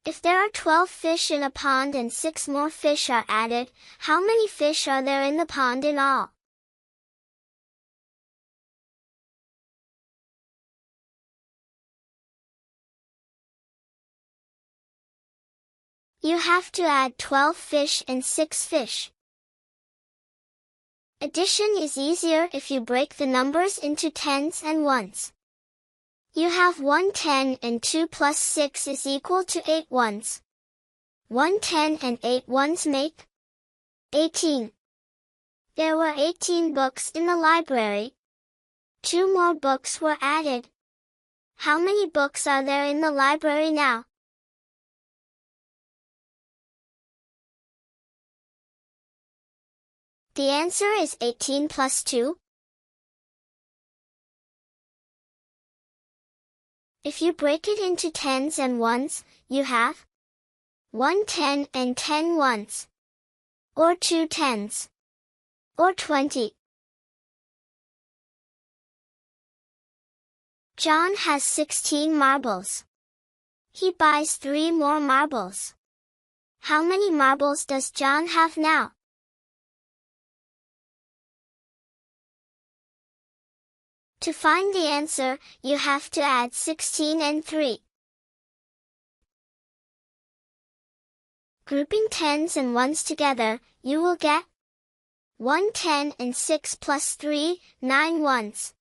If there are 12 fish in a pond and 6 more fish are added, how many fish are there in the pond in all? You have to add 12 fish and 6 fish. Addition is easier if you break the numbers into tens and ones. You have 1 10 and 2 plus 6 is equal to 8 ones. 1 10 and 8 ones make 18. There were 18 books in the library. 2 more books were added. How many books are there in the library now? The answer is 18 plus 2. If you break it into tens and ones, you have 1 10 and 10 ones, or 2 tens, or 20. John has 16 marbles. He buys 3 more marbles. How many marbles does John have now? To find the answer, you have to add 16 and 3. Grouping tens and ones together, you will get 1 10 and 6 plus 3, 9 ones,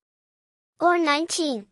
or 19.